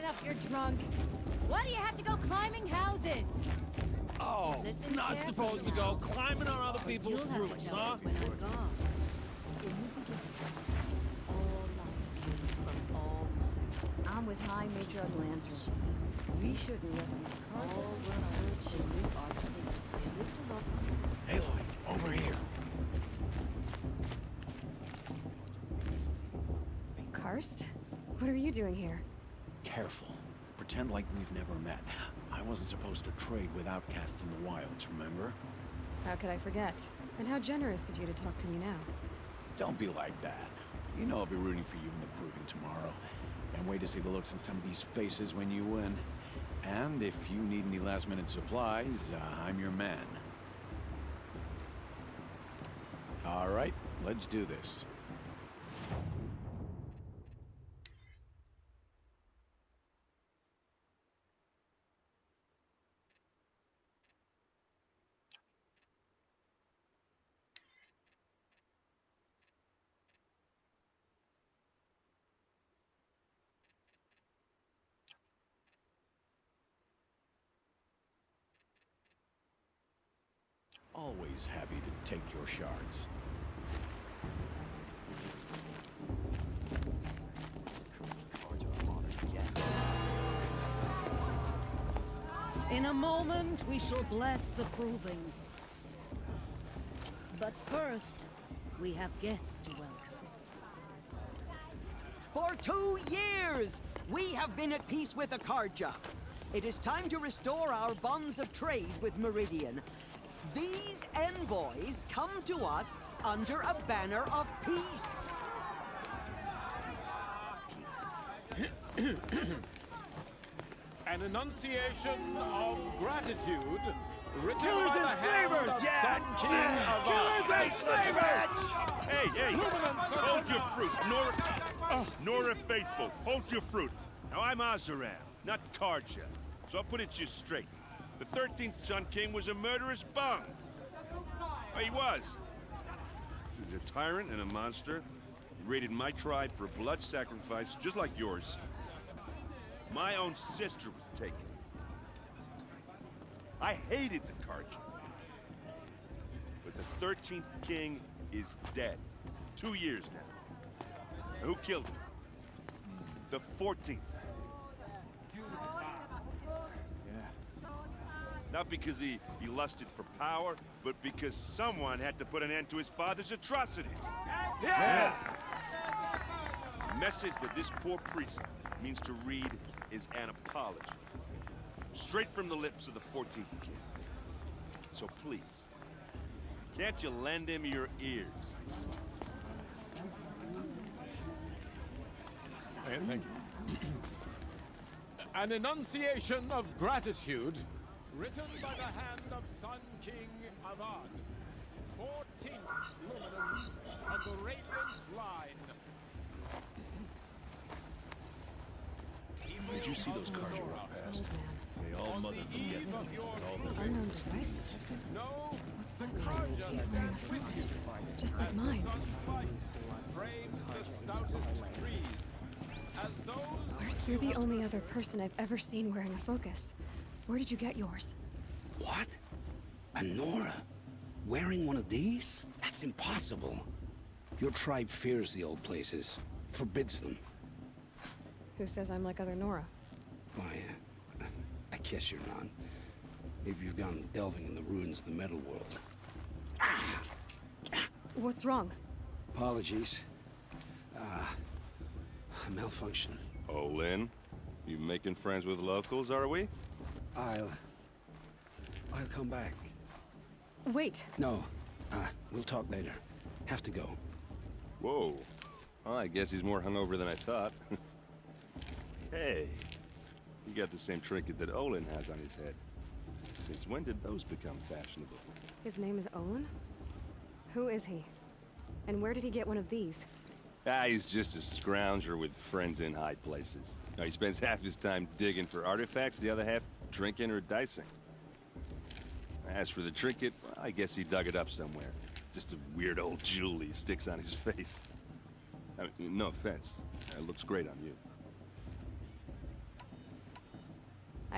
up, you're drunk. Why do you have to go climbing houses? Oh, Listen not carefully supposed to now. go climbing on other people's You'll have roofs, to tell huh? us when I'm gone. In the beginning, all life came from all mother. I'm with High Matriarch Lansra. We should let all world should live our city. They lived alone. Aloy, over here. Karst? What are you doing here? Careful. Pretend like we've never met. I wasn't supposed to trade with outcasts in the wilds, remember? How could I forget? And how generous of you to talk to me now. Don't be like that. You know I'll be rooting for you in the proving tomorrow. Can't wait to see the looks on some of these faces when you win. And if you need any last-minute supplies, I'm your man. All right, let's do this. Always happy to take your shards. In a moment, we shall bless the proving. But first, we have guests to welcome. For 2 years, we have been at peace with Akarja. It is time to restore our bonds of trade with Meridian. These envoys come to us under a banner of peace. An enunciation of gratitude written Killers by the and hand slavers! of Yeah! Sun King of Killers and slavers! Hey, hold your fruit. Nora Faithful, hold your fruit. Now, I'm Azaram, not Karja, so I'll put it to you straight. The 13th Sun King was a murderous bum. Oh, he was. He was a tyrant and a monster. He raided my tribe for a blood sacrifice, just like yours. My own sister was taken. I hated the Karja. But the 13th King is dead. 2 years now. Who killed him? The 14th. Not because he lusted for power, but because someone had to put an end to his father's atrocities. Yeah! The message that this poor priest means to read is an apology. Straight from the lips of the 14th King. So please, can't you lend him your ears? Thank you. An enunciation of gratitude written by the hand of Sun King Avad, 14th luminance of the Radiant line. Did you see those cars you rode past? They all mother from getting Unknown device? No, What's that mean? He's wearing a focus. Just like mine. sunlight frames the stoutest trees, as those You're the only other person I've ever seen wearing a focus. Where did you get yours? What? A Nora? Wearing one of these? That's impossible. Your tribe fears the old places, forbids them. Who says I'm like other Nora? Why, I guess you're not. Maybe you've gone delving in the ruins of the metal world. What's wrong? Apologies. A malfunction. Oh, Lynn, you making friends with locals, are we? I'll come back. Wait. No, we'll talk later. Have to go. Whoa. Well, I guess he's more hungover than I thought. Hey, you got the same trinket that Olin has on his head. Since when did those become fashionable? His name is Olin? Who is he? And where did he get one of these? He's just a scrounger with friends in high places. Now, he spends half his time digging for artifacts, the other half drinking or dicing. As for the trinket, well, I guess he dug it up somewhere. Just a weird old jewel he sticks on his face. I mean, no offense. It looks great on you.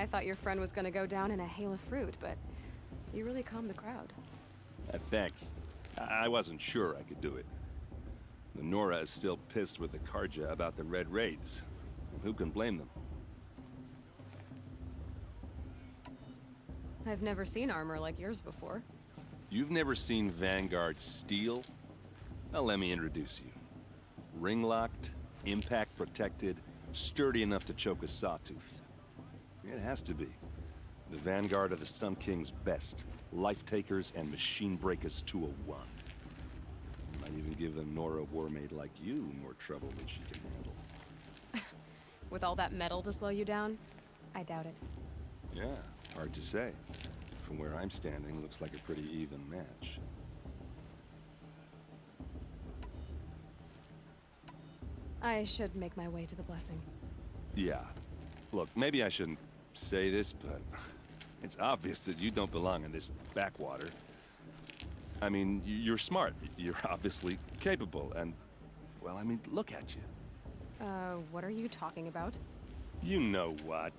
I thought your friend was gonna go down in a hail of fruit, but you really calmed the crowd. Thanks. I wasn't sure I could do it. The Nora is still pissed with the Karja about the Red Raids. Who can blame them? I've never seen armor like yours before. You've never seen Vanguard steel? Well, let me introduce you. Ring-locked, impact-protected, sturdy enough to choke a sawtooth. It has to be. The Vanguard of the Sun King's best. Life-takers and machine breakers to a one. Might even give a Nora warmaid like you more trouble than she can handle. With all that metal to slow you down? I doubt it. Yeah, hard to say. From where I'm standing, looks like a pretty even match. I should make my way to the blessing. Yeah. Look, maybe I shouldn't say this, but it's obvious that you don't belong in this backwater. I mean, you're smart. You're obviously capable, and, well, I mean, look at you. What are you talking about? You know what.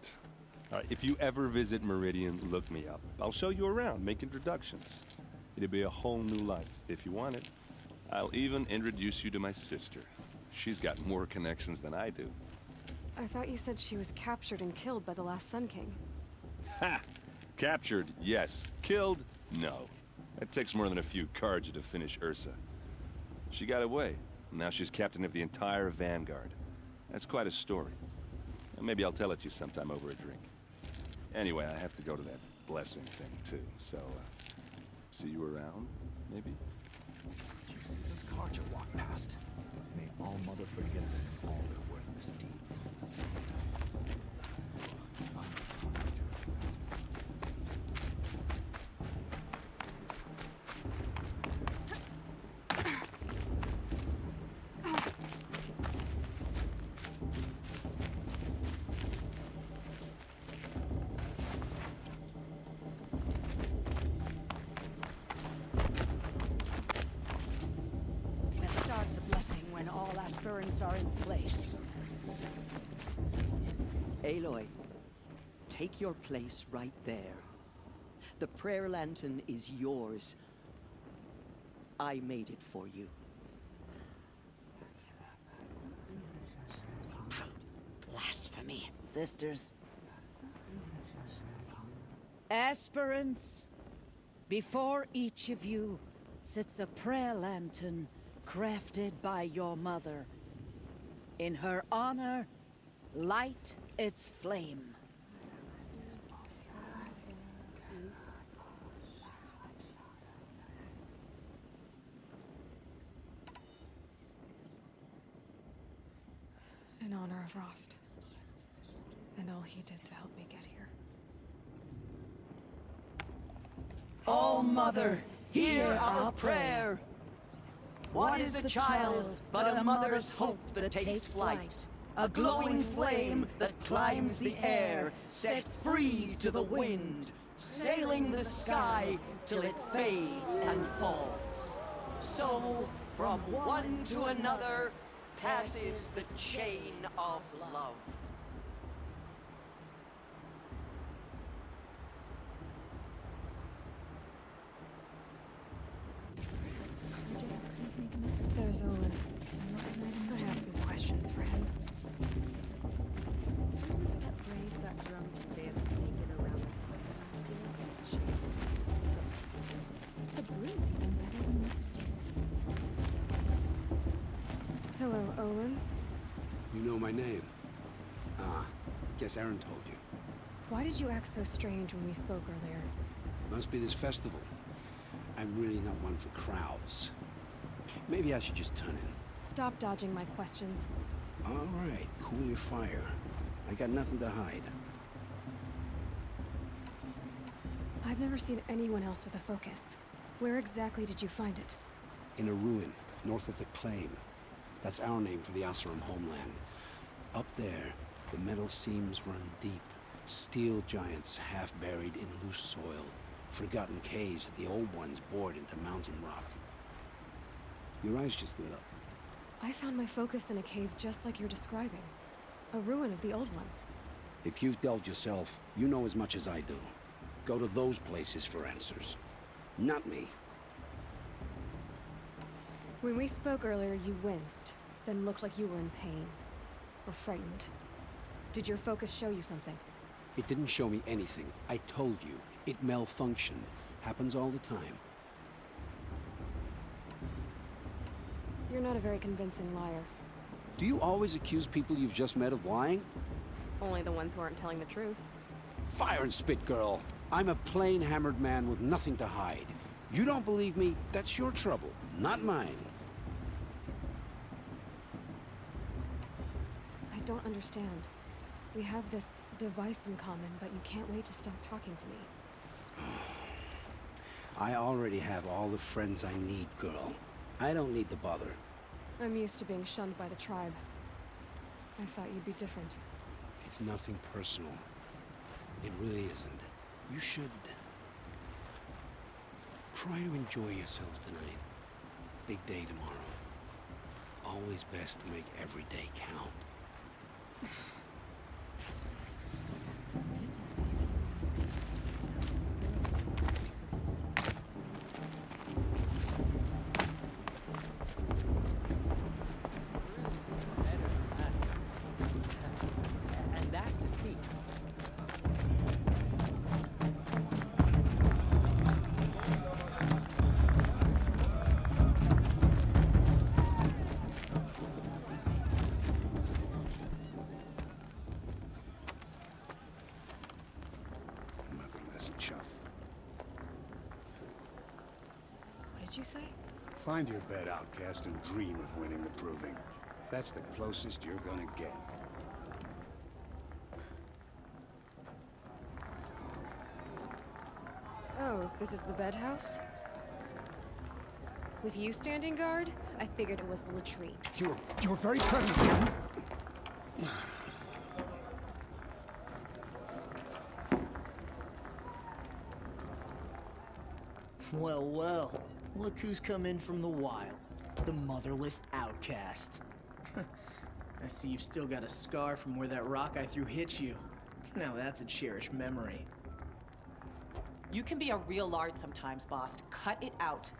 If you ever visit Meridian, look me up. I'll show you around, make introductions. It'll be a whole new life, if you want it. I'll even introduce you to my sister. She's got more connections than I do. I thought you said she was captured and killed by the last Sun King. Ha! Captured, yes. Killed, no. It takes more than a few Karja to finish Ursa. She got away. Now she's captain of the entire Vanguard. That's quite a story. And maybe I'll tell it to you sometime over a drink. Anyway, I have to go to that blessing thing, too. So, see you around, maybe? Did you see those Karja walk past? May All Mother forgive them all their worthless deeds. We'll start the blessing when all aspirants are in place. Aloy, take your place right there. The prayer lantern is yours. I made it for you. Blasphemy, sisters. Aspirants, before each of you sits a prayer lantern crafted by your mother. In her honor, light its flame. In honor of Rost. And all he did to help me get here. All Mother, hear our prayer. What is the child but a mother's hope that takes flight? A glowing flame that climbs the air, set free to the wind, sailing the sky till it fades and falls. So, from one to another, passes the chain of love. There's Olin. I have some questions for him. That brave got drunk and danced naked around last year. The brew's even better than last year. Hello, Olin. You know my name? Ah, guess Aaron told you. Why did you act so strange when we spoke earlier? Must be this festival. I'm really not one for crowds. Maybe I should just turn in. Stop dodging my questions. All right, cool your fire. I got nothing to hide. I've never seen anyone else with a focus. Where exactly did you find it? In a ruin, north of the Claim. That's our name for the Oseram homeland. Up there, the metal seams run deep. Steel giants half buried in loose soil. Forgotten caves that the old ones bored into mountain rock. Your eyes just lit up. I found my focus in a cave just like you're describing. A ruin of the old ones. If you've delved yourself, you know as much as I do. Go to those places for answers. Not me. When we spoke earlier, you winced, then looked like you were in pain. Or frightened. Did your focus show you something? It didn't show me anything. I told you. It malfunctioned. Happens all the time. You're not a very convincing liar. Do you always accuse people you've just met of lying? Only the ones who aren't telling the truth. Fire and spit, girl. I'm a plain hammered man with nothing to hide. You don't believe me, that's your trouble, not mine. I don't understand. We have this device in common, but you can't wait to stop talking to me. I already have all the friends I need, girl. I don't need the bother. I'm used to being shunned by the tribe. I thought you'd be different. It's nothing personal. It really isn't. You should try to enjoy yourself tonight. Big day tomorrow. Always best to make every day count. And that's a feat. Motherless chuff. What did you say? Find your bed, outcast, and dream of winning the proving. That's the closest you're gonna get. Oh, this is the bed house? With you standing guard, I figured it was the latrine. You're very present. Well, well. Look who's come in from the wild. The motherless outcast. I see you've still got a scar from where that rock I threw hit you. Now that's a cherished memory. You can be a real lard sometimes, boss. Cut it out.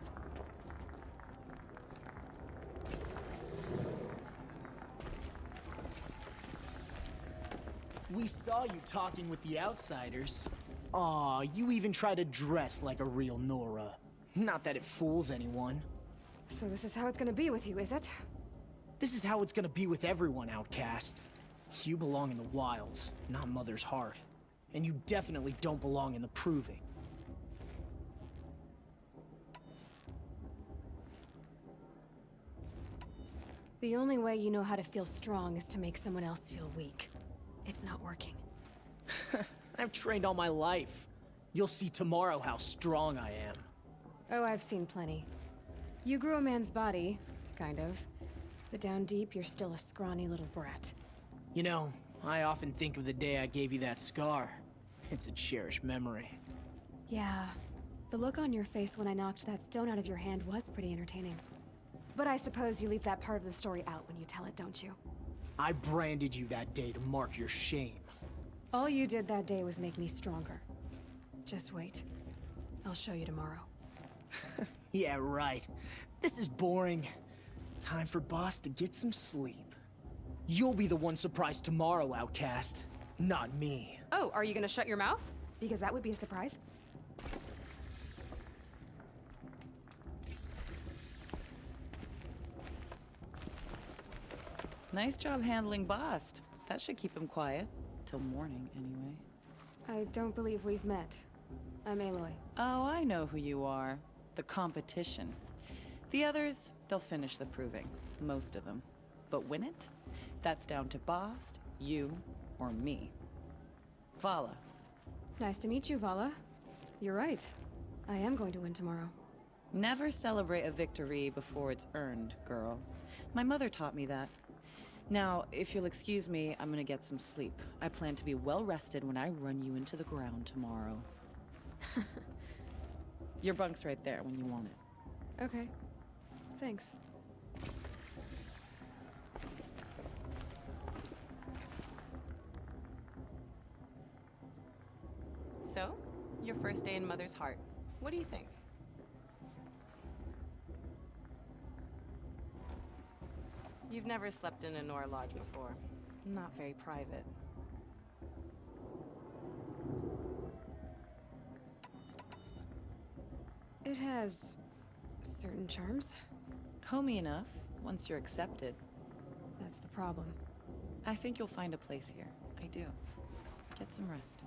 We saw you talking with the outsiders. Aw, you even try to dress like a real Nora. Not that it fools anyone. So this is how it's gonna be with you, is it? This is how it's gonna be with everyone, outcast. You belong in the wilds, not Mother's Heart. And you definitely don't belong in the Proving. The only way you know how to feel strong is to make someone else feel weak. It's not working. I've trained all my life. You'll see tomorrow how strong I am. Oh, I've seen plenty. You grew a man's body, kind of. But down deep, you're still a scrawny little brat. You know, I often think of the day I gave you that scar. It's a cherished memory. Yeah. The look on your face when I knocked that stone out of your hand was pretty entertaining. But I suppose you leave that part of the story out when you tell it, don't you? I branded you that day to mark your shame. All you did that day was make me stronger. Just wait. I'll show you tomorrow. Yeah, right. This is boring. Time for Boss to get some sleep. You'll be the one surprised tomorrow, outcast. Not me. Oh, are you gonna shut your mouth? Because that would be a surprise. Nice job handling Bast. That should keep him quiet. Till morning, anyway. I don't believe we've met. I'm Aloy. Oh, I know who you are. The competition. The others, they'll finish the proving. Most of them. But win it? That's down to Bast, you, or me. Vala. Nice to meet you, Vala. You're right. I am going to win tomorrow. Never celebrate a victory before it's earned, girl. My mother taught me that. Now, if you'll excuse me, I'm gonna get some sleep. I plan to be well rested when I run you into the ground tomorrow. Your bunk's right there when you want it. Okay. Thanks. So, your first day in Mother's Heart. What do you think? You've never slept in a Nora Lodge before. Not very private. It has certain charms. Homey enough, once you're accepted. That's the problem. I think you'll find a place here. I do. Get some rest.